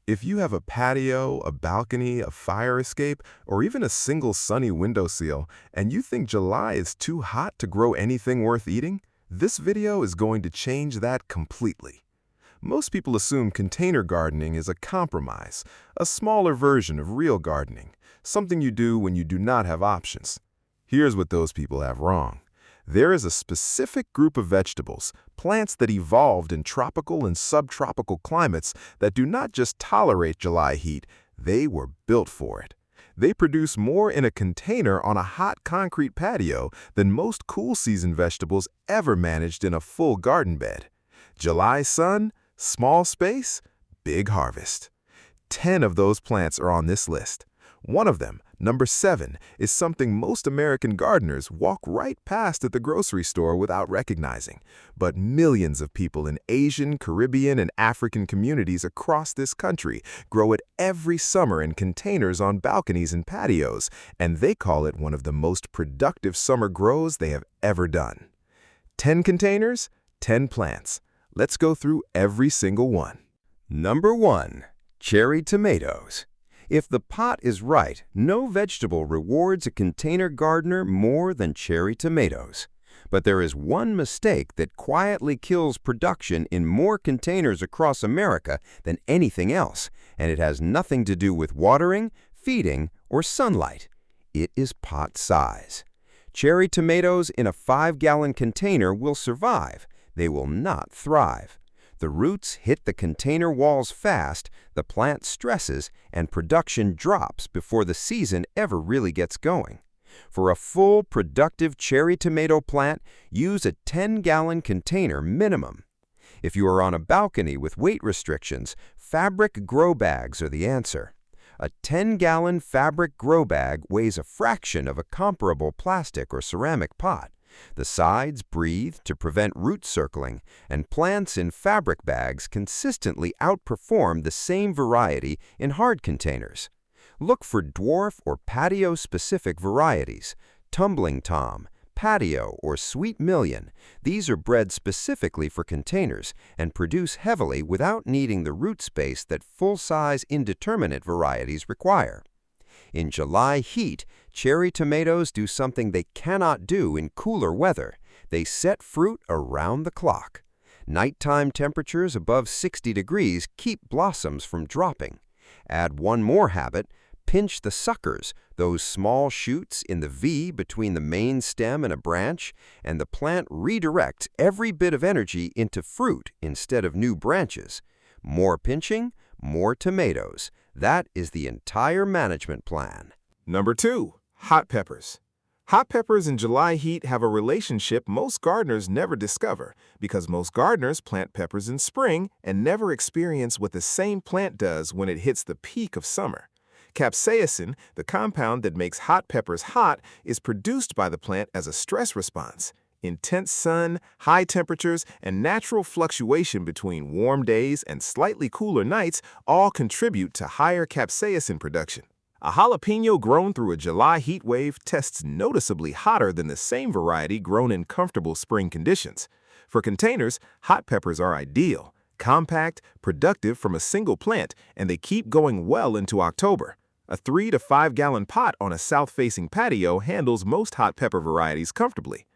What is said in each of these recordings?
If you have a patio, a balcony, a fire escape, or even a single sunny windowsill, and you think July is too hot to grow anything worth eating, this video is going to change that completely. Most people assume container gardening is a compromise, a smaller version of real gardening, something you do when you do not have options. Here's what those people have wrong. There is a specific group of vegetables, plants that evolved in tropical and subtropical climates that do not just tolerate July heat, they were built for it. They produce more in a container on a hot concrete patio than most cool season vegetables ever managed in a full garden bed. July sun, small space, big harvest. 10 of those plants are on this list. One of them, number 7, is something most American gardeners walk right past at the grocery store without recognizing. But millions of people in Asian, Caribbean, and African communities across this country grow it every summer in containers on balconies and patios, and they call it one of the most productive summer grows they have ever done. 10 containers, 10 plants. Let's go through every single one. Number 1. Cherry tomatoes. If the pot is right, no vegetable rewards a container gardener more than cherry tomatoes. But there is one mistake that quietly kills production in more containers across America than anything else, and it has nothing to do with watering, feeding, or sunlight. It is pot size. Cherry tomatoes in a 5-gallon container will survive. They will not thrive. The roots hit the container walls fast, the plant stresses, and production drops before the season ever really gets going. For a full, productive cherry tomato plant, use a 10-gallon container minimum. If you are on a balcony with weight restrictions, fabric grow bags are the answer. A 10-gallon fabric grow bag weighs a fraction of a comparable plastic or ceramic pot. The sides breathe to prevent root circling, and plants in fabric bags consistently outperform the same variety in hard containers. Look for dwarf or patio-specific varieties, Tumbling Tom, Patio, or Sweet Million. These are bred specifically for containers and produce heavily without needing the root space that full-size indeterminate varieties require. In July heat, cherry tomatoes do something they cannot do in cooler weather. They set fruit around the clock. Nighttime temperatures above 60 degrees keep blossoms from dropping. Add one more habit: pinch the suckers, those small shoots in the V between the main stem and a branch, and the plant redirects every bit of energy into fruit instead of new branches. More pinching, more tomatoes. That is the entire management plan. Number 2. Hot peppers. Hot peppers in July heat have a relationship most gardeners never discover because most gardeners plant peppers in spring and never experience what the same plant does when it hits the peak of summer. Capsaicin, the compound that makes hot peppers hot, is produced by the plant as a stress response. Intense sun, high temperatures, and natural fluctuation between warm days and slightly cooler nights all contribute to higher capsaicin production. A jalapeno grown through a July heat wave tests noticeably hotter than the same variety grown in comfortable spring conditions. For containers, hot peppers are ideal, compact, productive from a single plant, and they keep going well into October. A 3 to 5 gallon pot on a south-facing patio handles most hot pepper varieties comfortably.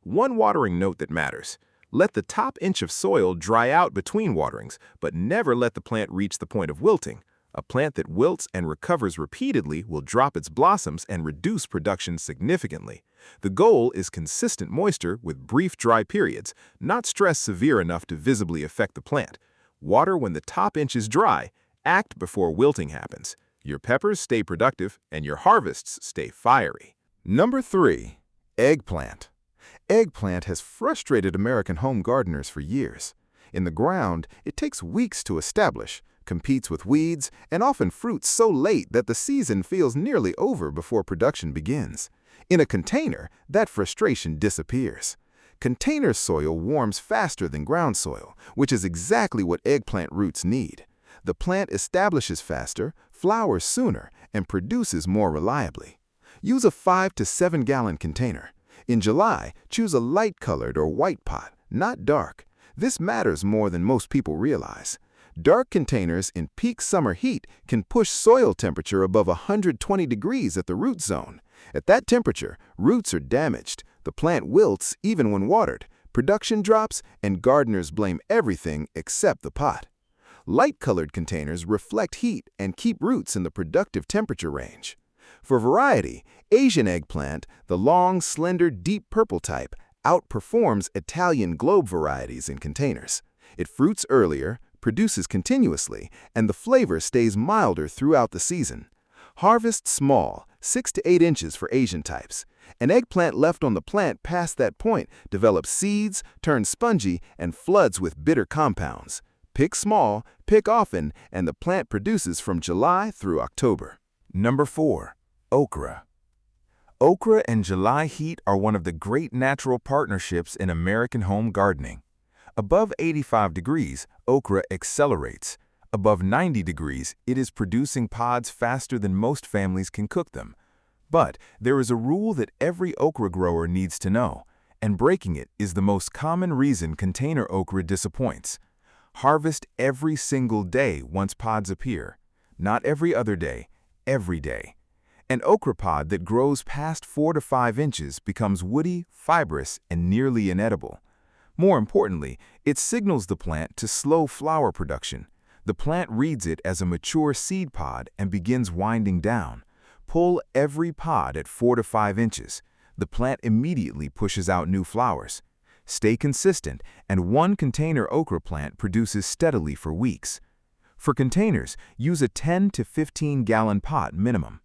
One watering note that matters: let the top inch of soil dry out between waterings, but never let the plant reach the point of wilting. A plant that wilts and recovers repeatedly will drop its blossoms and reduce production significantly. The goal is consistent moisture with brief dry periods, not stress severe enough to visibly affect the plant. Water when the top inch is dry. Act before wilting happens. Your peppers stay productive and your harvests stay fiery. Number 3. Eggplant. Eggplant has frustrated American home gardeners for years. In the ground, it takes weeks to establish, competes with weeds, and often fruits so late that the season feels nearly over before production begins. In a container, that frustration disappears. Container soil warms faster than ground soil, which is exactly what eggplant roots need. The plant establishes faster, flowers sooner, and produces more reliably. Use a 5 to 7 gallon container. In July, choose a light-colored or white pot, not dark. This matters more than most people realize. Dark containers in peak summer heat can push soil temperature above 120 degrees at the root zone. At that temperature, roots are damaged, the plant wilts even when watered, production drops, and gardeners blame everything except the pot. Light-colored containers reflect heat and keep roots in the productive temperature range. For variety, Asian eggplant, the long, slender, deep purple type, outperforms Italian globe varieties in containers. It fruits earlier, produces continuously, and the flavor stays milder throughout the season. Harvest small, 6 to 8 inches for Asian types. An eggplant left on the plant past that point develops seeds, turns spongy, and floods with bitter compounds. Pick small, pick often, and the plant produces from July through October. Number 4. Okra. Okra and July heat are one of the great natural partnerships in American home gardening. Above 85 degrees, okra accelerates. Above 90 degrees, it is producing pods faster than most families can cook them. But there is a rule that every okra grower needs to know, and breaking it is the most common reason container okra disappoints. Harvest every single day once pods appear. Not every other day, every day. An okra pod that grows past 4 to 5 inches becomes woody, fibrous, and nearly inedible. More importantly, it signals the plant to slow flower production. The plant reads it as a mature seed pod and begins winding down. Pull every pod at 4 to 5 inches. The plant immediately pushes out new flowers. Stay consistent, and one container okra plant produces steadily for weeks. For containers, use a 10 to 15 gallon pot minimum.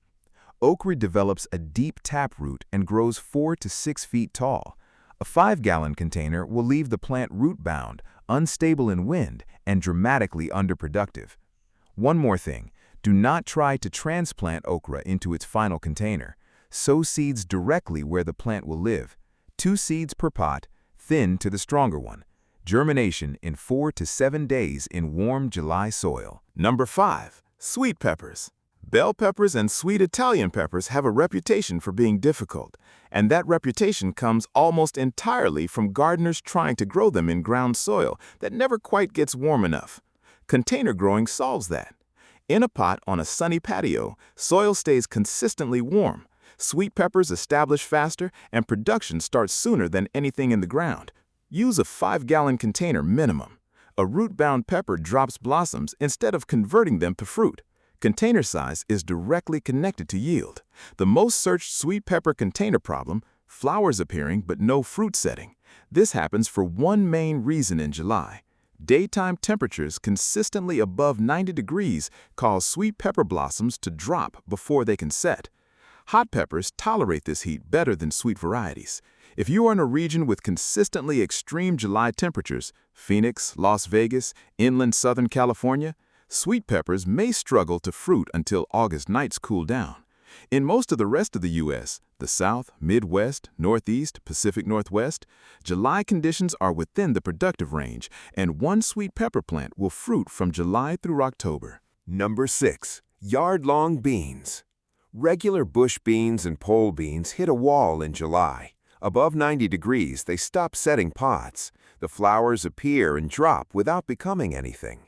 Okra develops a deep taproot and grows 4 to 6 feet tall. A 5-gallon container will leave the plant root-bound, unstable in wind, and dramatically underproductive. One more thing, do not try to transplant okra into its final container. Sow seeds directly where the plant will live. 2 seeds per pot, thin to the stronger one. Germination in 4 to 7 days in warm July soil. Number 5. Sweet peppers. Bell peppers and sweet Italian peppers have a reputation for being difficult, and that reputation comes almost entirely from gardeners trying to grow them in ground soil that never quite gets warm enough. Container growing solves that. In a pot on a sunny patio, soil stays consistently warm. Sweet peppers establish faster, and production starts sooner than anything in the ground. Use a 5-gallon container minimum. A root-bound pepper drops blossoms instead of converting them to fruit. Container size is directly connected to yield. The most searched sweet pepper container problem, flowers appearing but no fruit setting. This happens for one main reason in July. Daytime temperatures consistently above 90 degrees cause sweet pepper blossoms to drop before they can set. Hot peppers tolerate this heat better than sweet varieties. If you are in a region with consistently extreme July temperatures, Phoenix, Las Vegas, inland Southern California, sweet peppers may struggle to fruit until August nights cool down. In most of the rest of the U.S., the South, Midwest, Northeast, Pacific Northwest, July conditions are within the productive range, and one sweet pepper plant will fruit from July through October. Number 6. Yard-long beans. Regular bush beans and pole beans hit a wall in July. Above 90 degrees, they stop setting pods. The flowers appear and drop without becoming anything.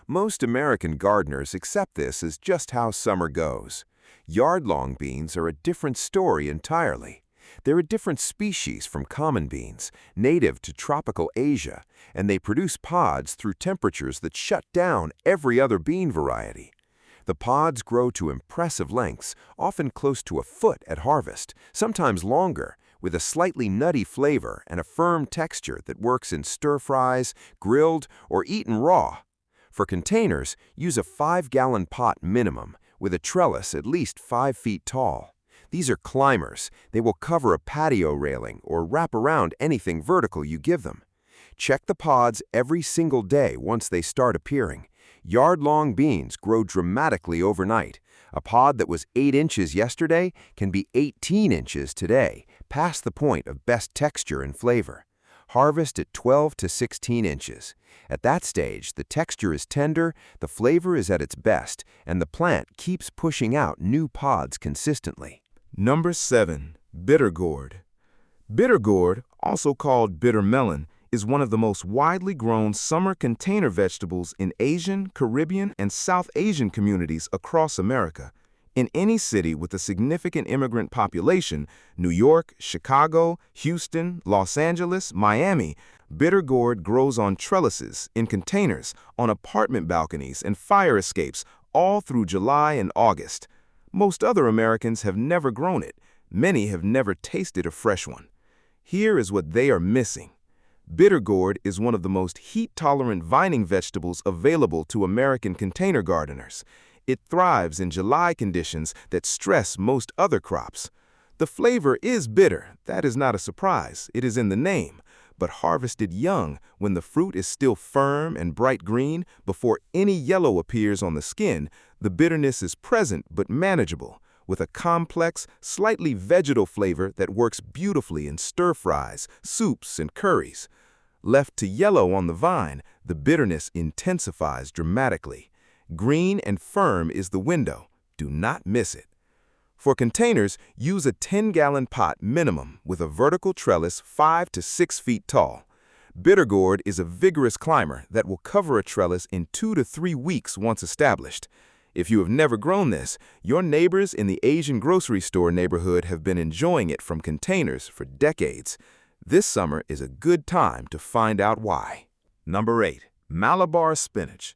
Most American gardeners accept this as just how summer goes. Yard-long beans are a different story entirely. They're a different species from common beans, native to tropical Asia, and they produce pods through temperatures that shut down every other bean variety. The pods grow to impressive lengths, often close to a foot at harvest, sometimes longer, with a slightly nutty flavor and a firm texture that works in stir-fries, grilled, or eaten raw. For containers, use a 5-gallon pot minimum, with a trellis at least 5 feet tall. These are climbers. They will cover a patio railing or wrap around anything vertical you give them. Check the pods every single day once they start appearing. Yard-long beans grow dramatically overnight. A pod that was 8 inches yesterday can be 18 inches today, past the point of best texture and flavor. Harvest at 12 to 16 inches. At that stage, the texture is tender, the flavor is at its best, and the plant keeps pushing out new pods consistently. Number 7. Bitter gourd. Bitter gourd, also called bitter melon, is one of the most widely grown summer container vegetables in Asian, Caribbean, and South Asian communities across America. In any city with a significant immigrant population, New York, Chicago, Houston, Los Angeles, Miami, bitter gourd grows on trellises, in containers, on apartment balconies, and fire escapes all through July and August. Most other Americans have never grown it. Many have never tasted a fresh one. Here is what they are missing. Bitter gourd is one of the most heat-tolerant vining vegetables available to American container gardeners. It thrives in July conditions that stress most other crops. The flavor is bitter. That is not a surprise. It is in the name. But harvested young, when the fruit is still firm and bright green, before any yellow appears on the skin, the bitterness is present but manageable, with a complex, slightly vegetal flavor that works beautifully in stir-fries, soups, and curries. Left to yellow on the vine, the bitterness intensifies dramatically. Green and firm is the window. Do not miss it. For containers, use a 10-gallon pot minimum with a vertical trellis 5 to 6 feet tall. Bitter gourd is a vigorous climber that will cover a trellis in 2 to 3 weeks once established. If you have never grown this, your neighbors in the Asian grocery store neighborhood have been enjoying it from containers for decades. This summer is a good time to find out why. Number 8. Malabar spinach.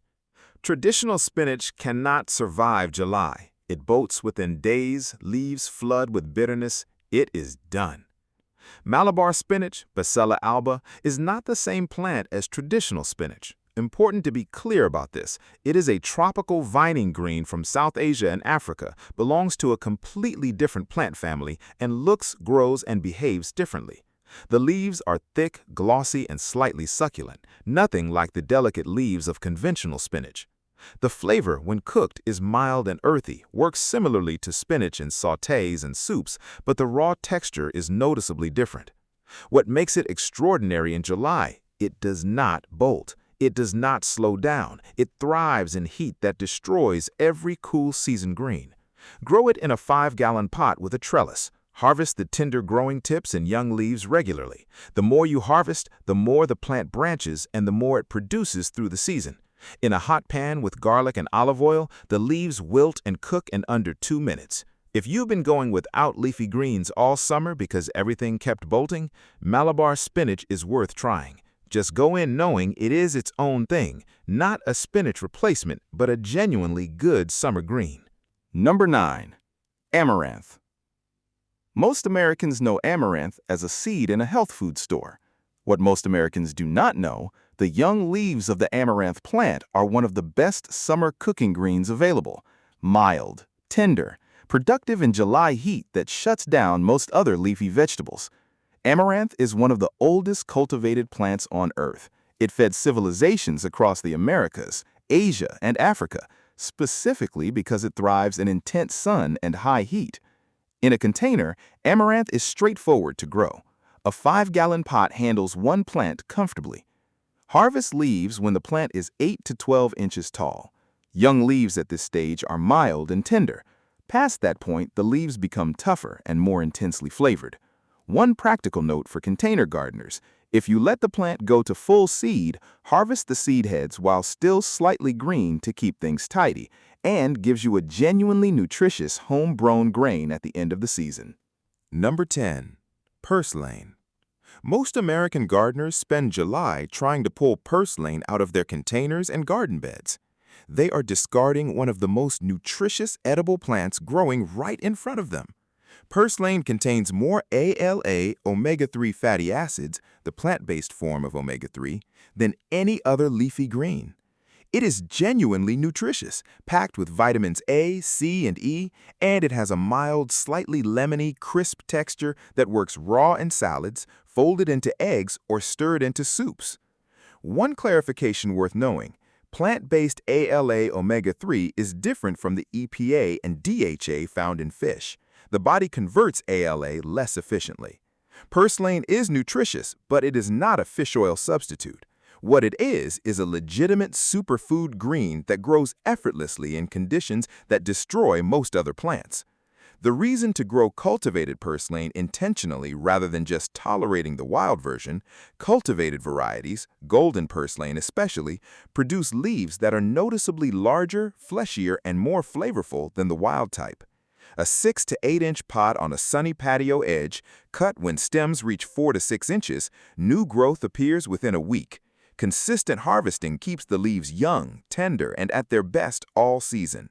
Traditional spinach cannot survive July. It bolts within days, leaves flood with bitterness. It is done. Malabar spinach, Bacella alba, is not the same plant as traditional spinach. Important to be clear about this. It is a tropical vining green from South Asia and Africa, belongs to a completely different plant family, and looks, grows, and behaves differently. The leaves are thick, glossy, and slightly succulent, nothing like the delicate leaves of conventional spinach. The flavor, when cooked, is mild and earthy, works similarly to spinach in sautés and soups, but the raw texture is noticeably different. What makes it extraordinary in July? It does not bolt. It does not slow down. It thrives in heat that destroys every cool season green. Grow it in a 5-gallon pot with a trellis. Harvest the tender growing tips and young leaves regularly. The more you harvest, the more the plant branches and the more it produces through the season. In a hot pan with garlic and olive oil, the leaves wilt and cook in under 2 minutes. If you've been going without leafy greens all summer because everything kept bolting, Malabar spinach is worth trying. Just go in knowing it is its own thing, not a spinach replacement, but a genuinely good summer green. Number 9. Amaranth. Most Americans know amaranth as a seed in a health food store. What most Americans do not know, the young leaves of the amaranth plant are one of the best summer cooking greens available. Mild, tender, productive in July heat that shuts down most other leafy vegetables. Amaranth is one of the oldest cultivated plants on Earth. It fed civilizations across the Americas, Asia, and Africa, specifically because it thrives in intense sun and high heat. In a container, amaranth is straightforward to grow. A 5-gallon pot handles one plant comfortably. Harvest leaves when the plant is 8 to 12 inches tall. Young leaves at this stage are mild and tender. Past that point, the leaves become tougher and more intensely flavored. One practical note for container gardeners: if you let the plant go to full seed, harvest the seed heads while still slightly green to keep things tidy, and gives you a genuinely nutritious homegrown grain at the end of the season. Number 10. Purslane. Most American gardeners spend July trying to pull purslane out of their containers and garden beds. They are discarding one of the most nutritious edible plants growing right in front of them. Purslane contains more ALA omega-3 fatty acids, the plant-based form of omega-3, than any other leafy green. It is genuinely nutritious, packed with vitamins A, C, and E, and it has a mild, slightly lemony, crisp texture that works raw in salads, folded into eggs, or stirred into soups. One clarification worth knowing: plant-based ALA omega-3 is different from the EPA and DHA found in fish. The body converts ALA less efficiently. Purslane is nutritious, but it is not a fish oil substitute. What it is a legitimate superfood green that grows effortlessly in conditions that destroy most other plants. The reason to grow cultivated purslane intentionally rather than just tolerating the wild version, cultivated varieties, golden purslane especially, produce leaves that are noticeably larger, fleshier, and more flavorful than the wild type. A 6 to 8 inch pot on a sunny patio edge, cut when stems reach 4 to 6 inches, new growth appears within a week. Consistent harvesting keeps the leaves young, tender, and at their best all season.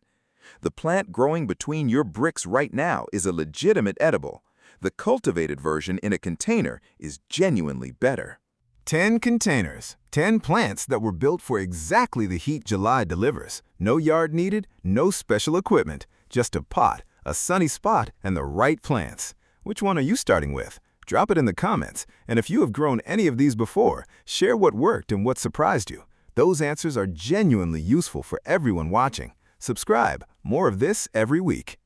The plant growing between your bricks right now is a legitimate edible. The cultivated version in a container is genuinely better. 10 containers, 10 plants that were built for exactly the heat July delivers. No yard needed, no special equipment, just a pot, a sunny spot, and the right plants. Which one are you starting with? Drop it in the comments, and if you have grown any of these before, share what worked and what surprised you. Those answers are genuinely useful for everyone watching. Subscribe. More of this every week.